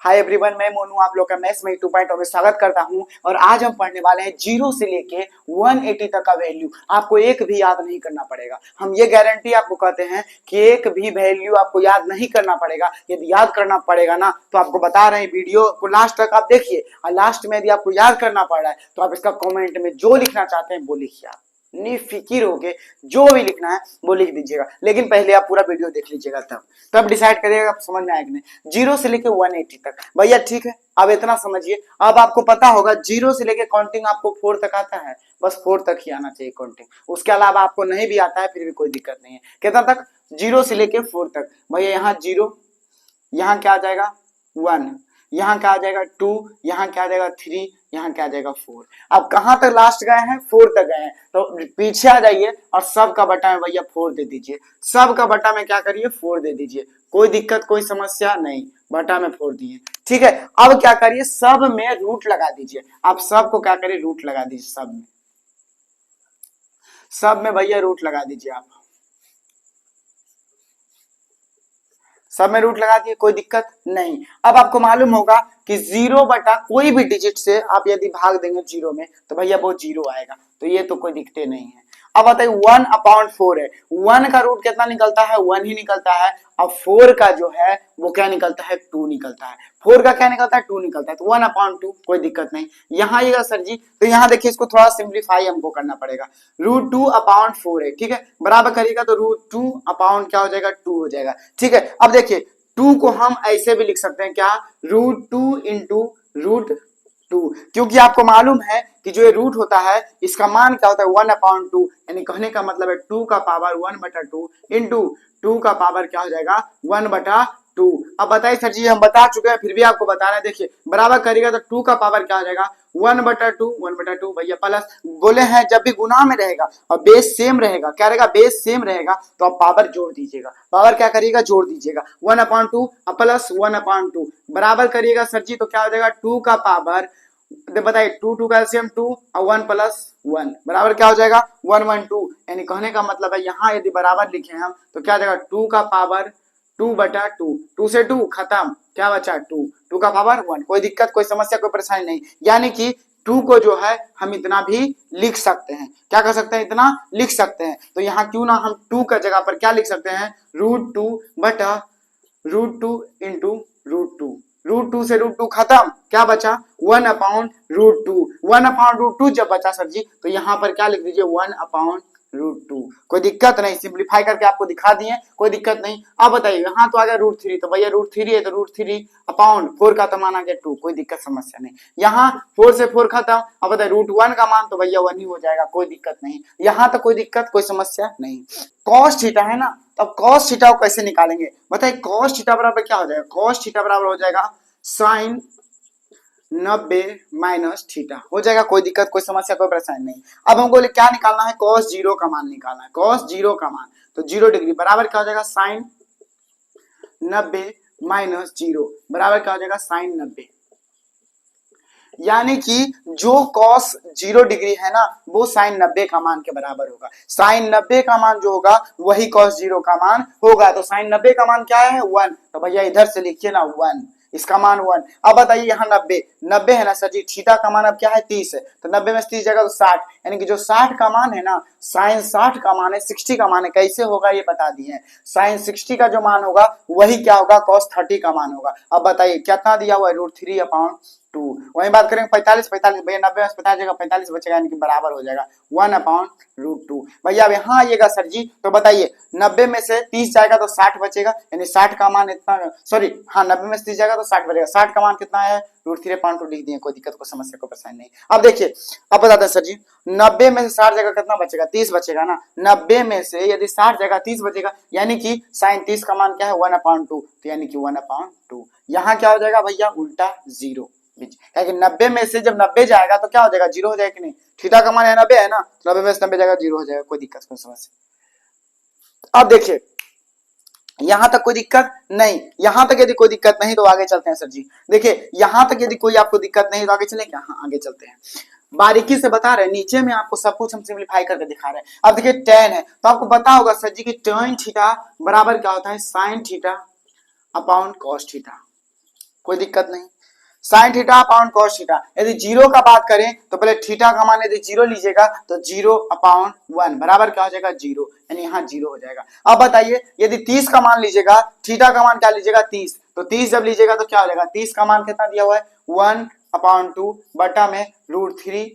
Hi everyone, मैं मोनू आप लोग का मैथ्स में 2.0 में स्वागत करता हूं। और आज हम पढ़ने वाले हैं 0 से लेके 180 तक का वैल्यू। आपको एक भी याद नहीं करना पड़ेगा। हम ये गारंटी आपको कहते हैं कि एक भी वैल्यू आपको याद नहीं करना पड़ेगा। यदि याद करना पड़ेगा ना तो आपको बता रहे हैं, वीडियो को लास्ट तक आप देखिए और लास्ट में यदि आपको याद करना पड़ रहा है तो आप इसका कॉमेंट में जो लिखना चाहते हैं वो लिखिए। आप निफिकिर होके जो भी लिखना है वो लिख दीजिएगा, लेकिन पहले आप पूरा वीडियो देख लीजिएगा, तब डिसाइड करिएगा आप समझ में आएगा नहीं। 0 से लेके 180 तक भैया, ठीक है। अब इतना समझिए, अब आपको पता होगा 0 से लेके काउंटिंग आपको 4 तक आता है, बस 4 तक ही आना चाहिए काउंटिंग। उसके अलावा आपको नहीं भी आता है फिर भी कोई दिक्कत नहीं है। कितना तक? 0 से लेके 4 तक। भैया यहाँ 0, यहाँ क्या आ जाएगा 1, यहाँ क्या आ जाएगा 2, यहाँ क्या आ जाएगा 3, यहाँ क्या आ जाएगा 4। अब कहां तक लास्ट गए हैं? 4 तक गए हैं, तो पीछे आ जाइए और सब का बटा में भैया 4 दे दीजिए। सब का बटा में क्या करिए? 4 दे दीजिए। कोई दिक्कत कोई समस्या नहीं, बटा में 4 दिए, ठीक है। अब क्या करिए? सब में रूट लगा दीजिए। आप सब को क्या करिए? रूट लगा दीजिए। सब में भैया रूट लगा दीजिए। आप सब में रूट लगा दिए, कोई दिक्कत नहीं। अब आपको मालूम होगा कि 0 बटा कोई भी डिजिट से आप यदि भाग देंगे 0 में तो भैया वो 0 आएगा, तो ये तो कोई दिक्कते नहीं है। अब बताइए 1/4 है, 1 का रूट कितना निकलता है? 1 ही निकलता है। अब 4 का जो है वो क्या निकलता है? 2 निकलता है। 4 का क्या निकलता है? 2 निकलता है, तो 1/2, कोई दिक्कत नहीं। यहाँ आइएगा सर जी, तो यहाँ देखिए इसको थोड़ा सिंप्लीफाई हमको करना पड़ेगा। √2/4 है, ठीक है। बराबर करिएगा तो √2 क्या हो जाएगा? 2 हो जाएगा, ठीक है। अब देखिए 2 को हम ऐसे भी लिख सकते हैं, क्या? √2 इंटू √2, क्योंकि आपको मालूम है कि जो ये रूट होता है इसका मान क्या होता है? 1/2, यानी कहने का मतलब है 2 का पावर 1/2 इंटू 2 का पावर क्या हो जाएगा? 1/2। अब बताइए सर जी, हम बता चुके हैं फिर भी आपको बता रहे हैं। देखिए बराबर करिएगा तो 2 का पावर क्या हो जाएगा? 1/2 भैया, प्लस बोले हैं जब भी गुना में रहेगा और बेस सेम रहेगा, क्या रहेगा? बेस सेम रहेगा, तो आप पावर जोड़ दीजिएगा। पावर क्या करिएगा? जोड़ दीजिएगा। 1/2 प्लस 1/2 बराबर करिएगा सर जी, तो क्या हो जाएगा? 2 का पावर, बताइए 2 का एलसीएम 2 और 1 प्लस 1 बराबर क्या हो जाएगा? 1/2। यानी कहने का मतलब है यहाँ यदि बराबर लिखे हम तो क्या हो जाएगा? 2 का पावर 2/2, 2 से 2 खत्म, क्या बचा? 2 का पावर 1। कोई दिक्कत कोई समस्या कोई परेशानी नहीं, यानी कि 2 को जो है हम इतना भी लिख सकते हैं। क्या कर सकते हैं? इतना लिख सकते हैं। तो यहाँ क्यों ना हम 2 का जगह पर क्या लिख सकते हैं? √2 इंटू √2। √2 से √2 खत्म, क्या बचा? 1/√2। 1/√2 जब बचा सर जी तो यहाँ पर क्या लिख दीजिए? 1/√2। कोई दिक्कत नहीं, सिंप्लीफाई करके आपको दिखा दिए, कोई दिक्कत नहीं। अब बताइए यहाँ तो आ गया √3, तो भैया √3 है तो √3/4 का तो मान आ गया 2, कोई दिक्कत समस्या नहीं। यहाँ 4 से 4 खत्म। अब बताइए √1 का मान तो भैया 1 ही हो जाएगा, कोई दिक्कत नहीं। यहाँ तो कोई दिक्कत कोई समस्या नहीं। कॉस थीटा है ना, अब कॉस थीटा को कैसे निकालेंगे? बताइए कॉस थीटा बराबर क्या हो जाएगा? कॉस थीटा बराबर हो जाएगा sin 90 माइनस थीटा हो जाएगा, कोई दिक्कत कोई समस्या कोई परेशानी नहीं। अब हमको क्या निकालना है? cos 0 का मान निकालना है। cos 0 का मान तो 0 डिग्री बराबर क्या हो जाएगा? sin 90 माइनस 0 बराबर क्या हो जाएगा? sin 90। यानी कि जो cos 0 डिग्री है ना वो sin 90 का मान के बराबर होगा। sin 90 का मान जो होगा वही cos 0 का मान होगा। तो sin 90 का मान क्या है? 1। तो भैया इधर से लिखिए ना 1, इसका मान 1। अब बताइए यहाँ 90 है ना सर जी, थीटा का मान अब क्या है? 30 है, तो 90 में 30 जाएगा तो 60, यानी कि जो 60 का मान है ना sin 60 का मान है 60 का मान है। कैसे होगा ये बता दिए हैं। sin 60 का जो मान होगा वही क्या होगा? cos 30 का मान होगा। अब बताइए कितना दिया हुआ है? √3/2। वही बात करेंगे 45 भैया 90 में 50 जगह 45 बचेगा, यानी कि बराबर हो जाएगा 1/√2। भैया अब यहाँ आइएगा सर जी, तो बताइए 90 में से 30 जाएगा तो 60 बचेगा, यानी 60 का मान इतना, सॉरी हाँ 90 में से 30 जाएगा तो 60 बचेगा। 60 का मान कितना है? √3/2 लिख दिए, कोई दिक्कत को समस्या को परेशानी नहीं। अब देखिए अब बताते हैं सर जी, 90 में से 60 जगह कितना बचेगा? 30 बचेगा ना। 90 में से यदि 60 जगह 30 बचेगा, यानी कि sin 30 का मान क्या है? 1/2, तो यानी कि 1/2। यहाँ क्या हो जाएगा भैया? उल्टा 0। क्योंकि 90 में से जब 90 जाएगा तो क्या हो जाएगा? 0 हो जाएगा कि नहीं? थीटा का मान 90 है ना, तो 90 में से 90 जाएगा 0 हो जाएगा, कोई दिक्कत कोई समस्या। अब देखिए यहां तक कोई दिक्कत नहीं, यहां तक यदि कोई दिक्कत नहीं तो आगे चलते हैं सर जी। देखिए यहां तक यदि कोई आपको दिक्कत नहीं तो आगे चले क्या? हाँ आगे चलते हैं, बारीकी से बता रहे हैं, नीचे में आपको सब कुछ हम सिंप्लीफाई करके दिखा रहे हैं। अब देखिए tan है तो आपको पता होगा सर जी कि tan थीटा बराबर क्या होता है? sin theta upon cos theta. कोई दिक्कत नहीं। Sine theta upon cos theta, यदि जीरो का बात करें तो पहले थीटा का मान यदि जीरो लीजिएगा तो 0/1 बराबर क्या हो जाएगा 0, यानी यहाँ 0 हो जाएगा। अब बताइए यदि 30 का मान लीजिएगा, थीटा का मान क्या लीजिएगा 30, तो 30 जब लीजिएगा तो क्या हो जाएगा, 30 का मान कितना दिया हुआ है 1/2 बटा में √3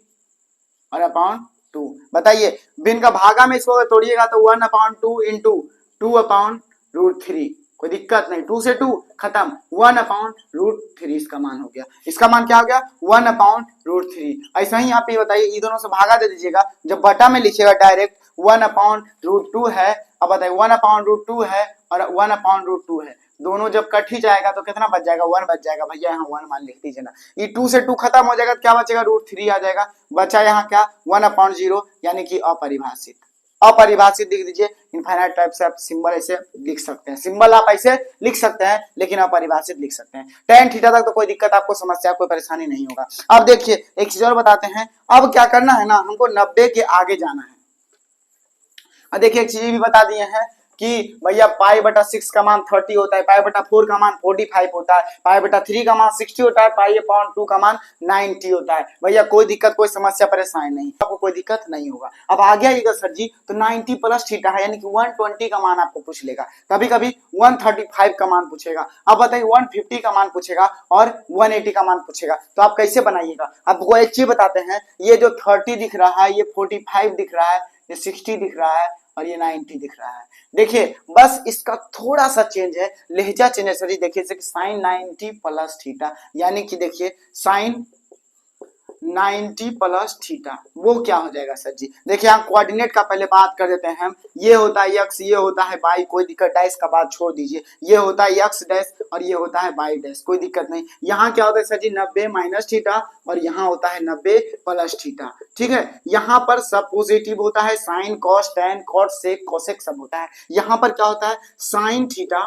और अपॉन 2। बताइए बिन का भागा में इसको तोड़िएगा तो 1/2 इंटू 2/√3, कोई दिक्कत नहीं, 2 से 2 खत्म, 1/√3 इसका मान हो गया। इसका मान क्या हो गया 1/√3। ऐसा ही आप ये बताइए ये दोनों से भागा दे दीजिएगा, जब बटा में लिखिएगा डायरेक्ट 1/√2 है। अब बताइए 1/√2 है और 1/√2 है, दोनों जब कट ही जाएगा तो कितना बच जाएगा 1 बच जाएगा। भैया यहाँ 1 मान लिख दीजिए ना, ये 2 से 2 खत्म हो जाएगा, क्या बचेगा √3 आ जाएगा, बचा यहाँ क्या 1/0, यानी कि अपरिभाषित। अपरिभाषित लिख दीजिए, इनफाइनाइट टाइप से आप सिंबल ऐसे लिख सकते हैं, सिंबल आप ऐसे लिख सकते हैं लेकिन अपरिभाषित लिख सकते हैं। tan थीटा तक तो कोई दिक्कत आपको समस्या कोई परेशानी नहीं होगा। अब देखिए एक चीज और बताते हैं, अब क्या करना है ना, हमको 90 के आगे जाना है। अब देखिए एक चीज भी बता दिए हैं कि भैया π/6 का मान 30 होता है, π/4 का मान 45 होता है, π/3 का मान 60 होता है, π/2 का मान 90 होता है। भैया कोई दिक्कत कोई समस्या परेशानी नहीं, आपको कोई दिक्कत नहीं होगा। अब आगे आइएगा सर जी तो 90 प्लस थीटा है, यानी कि 120 का मान आपको पूछ लेगा, कभी कभी 135 का मान पूछेगा। अब बताइए 150 का मान पूछेगा और 180 का मान पूछेगा, तो आप कैसे बनाइएगा। आपको एक चीज बताते हैं, ये जो 30 दिख रहा है, ये 45 दिख रहा है, ये 60 दिख रहा है और ये 90 दिख रहा है। देखिए बस इसका थोड़ा सा चेंज है, लहजा चेंज है सर जी। देखिए साइन 90 प्लस थीटा, यानी कि देखिए साइन 90 प्लस थीटा वो क्या हो जाएगा सर जी। देखिए हम कोऑर्डिनेट का पहले बात कर देते हैं हम, ये होता है x, ये होता है y, कोई दिक्कत, डैश का बात छोड़ दीजिए, ये होता है x डैश और ये होता है y डैश, कोई दिक्कत नहीं। यहाँ क्या होता है सर जी 90 माइनस थीटा और यहाँ होता है 90 प्लस थीटा, ठीक है। यहाँ पर सब पॉजिटिव होता है, sine cos tan cot sec cosec सब होता है। यहाँ पर क्या होता है साइन थीटा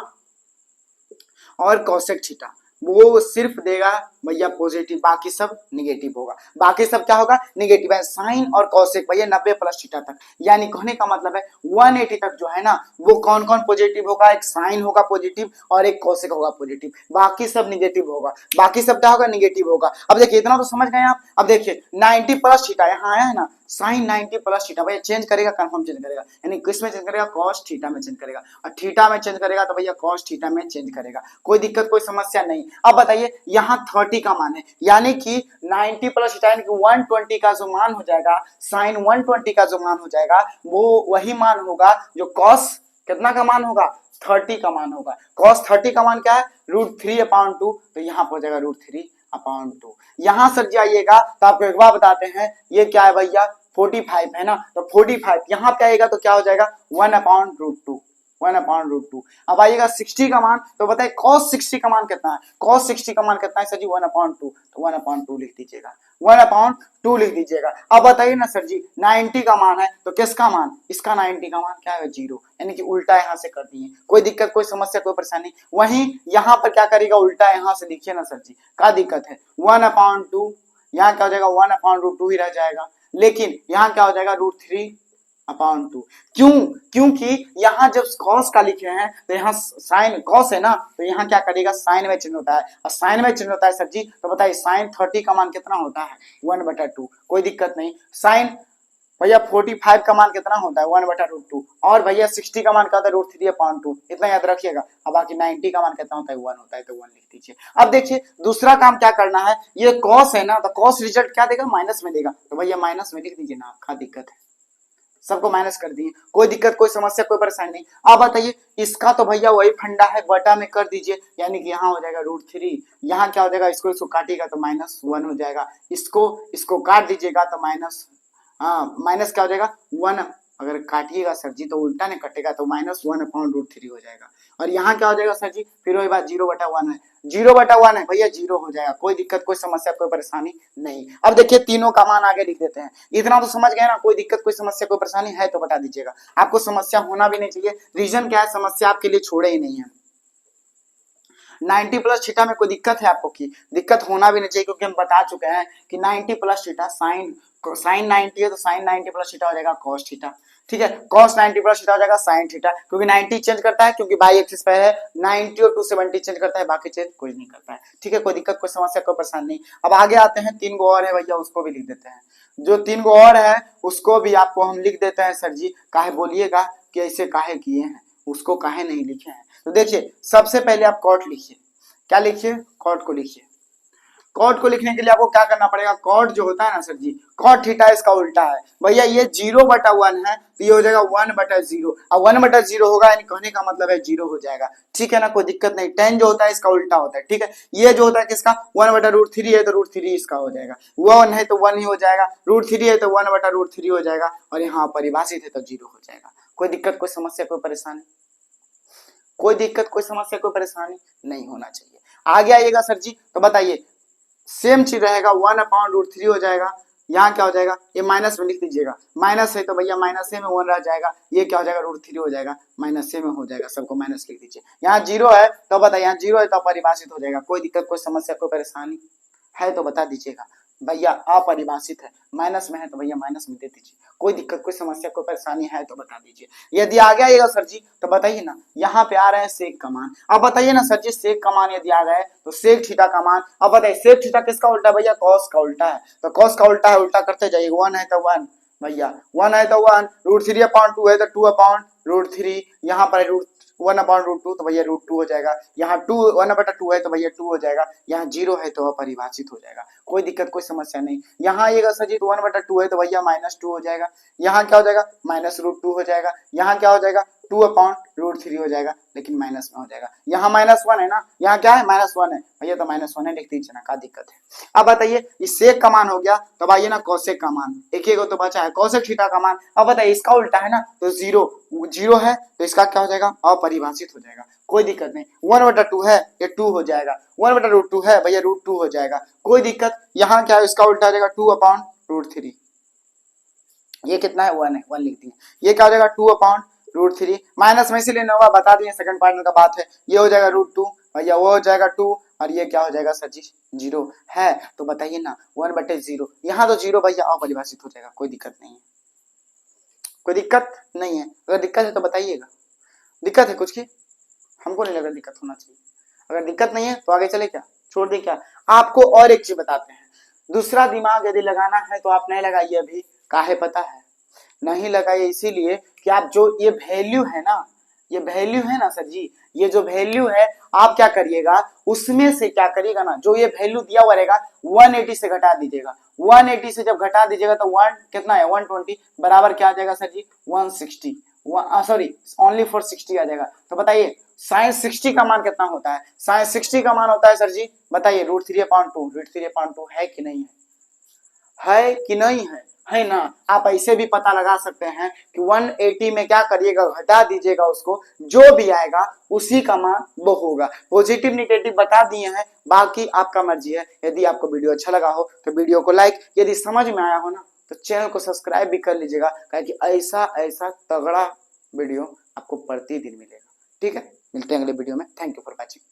और कोसेक थीटा, वो सिर्फ देगा भैया पॉजिटिव, बाकी सब निगेटिव होगा, बाकी सब क्या होगा निगेटिव है। साइन और कॉसेक भैया 90 प्लस थीटा तक, यानी कहने का मतलब है 180 तक जो है ना वो कौन कौन पॉजिटिव होगा, एक साइन होगा पॉजिटिव और एक कॉसेक होगा पॉजिटिव, बाकी सब निगेटिव होगा, बाकी सब क्या होगा निगेटिव होगा। अब देखिए इतना तो समझ गए आप। अब देखिए 90 प्लस थीटा यहाँ आया है ना, साइन 90 प्लस थीटा भैया चेंज करेगा, कंफर्म चेंज करेगा, यानी किस में चेंज करेगा कॉस थीटा में चेंज करेगा, और थीटा में चेंज करेगा तो भैया कॉस थीटा में चेंज करेगा, कोई दिक्कत कोई समस्या नहीं। अब बताइए यहाँ 30 का मान है, यानी कि 90 प्लस थीटा यानी कि 120 का जो मान हो जाएगा, साइन 120 का जो मान हो जाएगा वो वही मान होगा जो कॉस कितना का मान होगा 30 का मान होगा। कॉस 30 का मान क्या है √3/2, तो यहाँ पर हो जाएगा √3/2। यहाँ सर जी आइएगा तो आपको एक बार बताते हैं, ये क्या है भैया 45 है ना, तो 45 यहाँ पे आएगा तो क्या हो जाएगा 1/√2, 1/√2। अब आइएगा 60 का मान, तो बताइए cos 60 का मान कितना है, cos 60 का मान कितना है सर जी 1/2, तो 1/2 लिख दीजिएगा, 1/2 लिख दीजिएगा। अब बताइए ना सर जी 90 का मान है तो किसका मान, इसका 90 का मान क्या है 0, यानी कि उल्टा यहाँ से कर दिए, कोई दिक्कत कोई समस्या कोई परेशानी। वहीं यहाँ पर क्या करेगा उल्टा यहाँ से लिखिए ना सर जी, क्या दिक्कत है 1/2, यहाँ क्या हो जाएगा 1/√2 ही रह जाएगा, लेकिन यहाँ क्या हो जाएगा √3/2। क्यों, क्योंकि यहाँ जब कॉस का लिखे हैं तो यहाँ साइन कॉस है ना, तो यहाँ क्या करेगा साइन में चेंज होता है, और साइन में चेंज होता है सर जी, तो बताइए साइन 30 का मान कितना होता है 1/2, कोई दिक्कत नहीं। साइन भैया 45 का मान कितना होता है 1/√2, और भैया 60 का मान क्या होता है √3/2, इतना याद रखिएगा। अब बाकी 90 का मान कितना होता है 1 होता है, तो 1 लिख दीजिए। अब देखिए दूसरा काम क्या करना है, ये कॉस है ना, तो कॉस रिजल्ट क्या देगा माइनस में देगा, तो भैया माइनस में लिख दीजिए ना, क्या दिक्कत है, सबको माइनस कर दिए, कोई दिक्कत कोई समस्या कोई परेशानी नहीं। अब बताइए इसका तो भैया वही फंडा है, बटा में कर दीजिए, यानी कि यहाँ हो जाएगा √3, यहाँ क्या हो जाएगा इसको काटिएगा तो -1 हो जाएगा, इसको काट दीजिएगा तो माइनस क्या हो जाएगा 1, अगर काटिएगा सर जी तो उल्टा नहीं कटेगा तो -1/√3 हो जाएगा, और यहाँ क्या हो जाएगा सर जी फिर वही बात 0/1 है, 0/1 है भैया 0 हो जाएगा, कोई दिक्कत कोई समस्या कोई परेशानी नहीं। अब देखिए तीनों का मान आगे लिख देते हैं, इतना तो समझ गए ना, कोई दिक्कत कोई समस्या कोई परेशानी है तो बता दीजिएगा, आपको समस्या होना भी नहीं चाहिए, रीजन क्या है समस्या आपके लिए छोड़े ही नहीं है। 90 प्लस थीटा में कोई दिक्कत है आपको? की दिक्कत होना भी नहीं चाहिए, क्योंकि हम बता चुके हैं कि 90 प्लस थीटा साइन 90 है तो साइन 90 प्लस थीटा हो जाएगा कॉस थीटा। ठीक है, cos 90 प्लस थीटा हो जाएगा sin थीटा, क्योंकि 90 चेंज करता है, क्योंकि बाई एक्सिस पे है 90 और 270 चेंज करता है, बाकी चेंज कोई नहीं करता है। ठीक है, कोई दिक्कत कोई समस्या कोई परेशानी नहीं। अब आगे आते हैं, 3 गो और है भैया, उसको भी लिख देते हैं। जो 3 गो और है उसको भी आपको हम लिख देते हैं। सर जी काहे बोलिएगा कि ऐसे काहे किए हैं, उसको काहे नहीं लिखे हैं? तो देखिए सबसे पहले आप कॉट लिखिए। क्या लिखिए? कॉट को लिखिए। कॉट को लिखने के लिए आपको क्या करना पड़ेगा? कॉट जो होता है ना सर जी, कॉट थीटा इसका उल्टा है भैया। ये 0/1 है तो ये हो जाएगा 1/0, और 1/0 होगा यानी कहने का मतलब है 0 हो जाएगा। ठीक है ना, कोई दिक्कत नहीं। tan जो होता है इसका उल्टा होता है। ठीक है, ये जो होता है किसका? 1/√3 है तो √3 इसका हो जाएगा। 1 है तो 1 ही हो जाएगा, √3 है तो 1/√3 हो जाएगा, और यहाँ परिभाषित है तो 0 हो जाएगा। कोई दिक्कत कोई समस्या कोई परेशानी? कोई दिक्कत कोई समस्या कोई परेशानी नहीं होना चाहिए। आगे आइएगा सर जी, तो बताइए सेम चीज रहेगा, 1/√3 हो जाएगा। यहाँ क्या हो जाएगा? ये माइनस में लिख दीजिएगा, माइनस है तो भैया माइनस में 1 रह जाएगा। ये क्या हो जाएगा? √3 हो जाएगा, माइनस में हो जाएगा, सबको माइनस लिख दीजिए। यहाँ 0 है तो बताइए, यहाँ 0 है तो परिभाषित हो जाएगा। कोई दिक्कत कोई समस्या कोई परेशानी है तो बता दीजिएगा। भैया अपरिभाषित है, माइनस में है तो भैया माइनस में दे दीजिए। कोई दिक्कत कोई समस्या कोई परेशानी है तो बता दीजिए। यदि आ गया सर जी तो बताइए ना, यहाँ पे आ रहे हैं सेक का मान। अब बताइए ना सर जी, सेक का मान यदि आ गए तो सेक थीटा का मान। अब बताइए सेक थीटा किसका उल्टा है भैया? कॉस का उल्टा है, तो कॉस का उल्टा है, उल्टा करते जाइए। 1 है तो 1 भैया, 1 है तो 1, √3/2 है तो 2/√3, यहाँ पर 1/√2 तो भैया √2 हो जाएगा। यहाँ 1/2 है तो भैया 2 हो जाएगा। यहाँ 0 है तो अपरिभाषित हो जाएगा। कोई दिक्कत कोई समस्या नहीं। यहाँ आइएगा सर जी, तो 1/2 है तो भैया -2 हो जाएगा। यहाँ क्या हो जाएगा? -√2 हो जाएगा। यहाँ क्या हो जाएगा? 2/√3 हो जाएगा, लेकिन माइनस में हो जाएगा। यहाँ -1 है ना, यहाँ क्या है? -1 है भैया, तो -1 है लिख दीजिए ना, क्या दिक्कत है? अब बताइए इस सेक का मान हो गया, तब आइए ना कोसेक का मान। एक ही तो बचा है कोसेक थीटा का मान। अब बताइए इसका उल्टा है ना, तो 0 है तो इसका क्या हो जाएगा? अपरिभाषित हो जाएगा। कोई दिक्कत नहीं। 1/2 है ये 2 हो जाएगा, 1/√2 है भैया √2 हो जाएगा। कोई दिक्कत। यहाँ क्या है? इसका उल्टा हो जाएगा 2/√3। ये कितना है? 1 है, 1 लिख दिए। ये क्या हो जाएगा? 2/√3, माइनस में इसीलिए नवा बता दिए, सेकंड पार्ट का बात है। ये हो जाएगा √2 भैया, वो हो जाएगा 2, और ये क्या हो जाएगा सर जी? 0 है। तो बताइए ना 1/0, यहाँ तो 0 भैया अपरिभाषित हो जाएगा। कोई दिक्कत नहीं है, कोई दिक्कत नहीं है। अगर दिक्कत है तो बताइएगा। दिक्कत है कुछ की? हमको नहीं लग रहा दिक्कत होना चाहिए। अगर दिक्कत नहीं है तो आगे चले क्या? छोड़ दे क्या? आपको और एक चीज बताते हैं। दूसरा दिमाग यदि लगाना है तो आप नहीं लगाइए अभी। काहे पता है? नहीं लगाइए इसीलिए कि आप जो ये वैल्यू है ना, ये वैल्यू है ना सर जी, ये जो वैल्यू है आप क्या करिएगा, उसमें से क्या करिएगा ना, जो ये वैल्यू दिया हुआ रहेगा 180 से घटा दीजिएगा। 180 से जब घटा दीजिएगा तो 1 कितना है? 120 बराबर क्या आ जाएगा sir ji? 160। Sorry only for 60 आ जाएगा। तो बताइए साइन 60 का मान कितना होता है? साइन 60 का मान होता है सर जी, बताइए √3/2। √3/2 है कि नहीं है कि नहीं है ना? आप ऐसे भी पता लगा सकते हैं कि 180 में क्या करिएगा? घटा दीजिएगा उसको, जो भी आएगा उसी का मान वो होगा। पॉजिटिव निगेटिव बता दिए हैं, बाकी आपका मर्जी है। यदि आपको वीडियो अच्छा लगा हो तो वीडियो को लाइक, यदि समझ में आया हो ना तो चैनल को सब्सक्राइब भी कर लीजिएगा, क्योंकि ऐसा ऐसा तगड़ा वीडियो आपको प्रतिदिन मिलेगा। ठीक है, मिलते हैं अगले वीडियो में। Thank you for watching.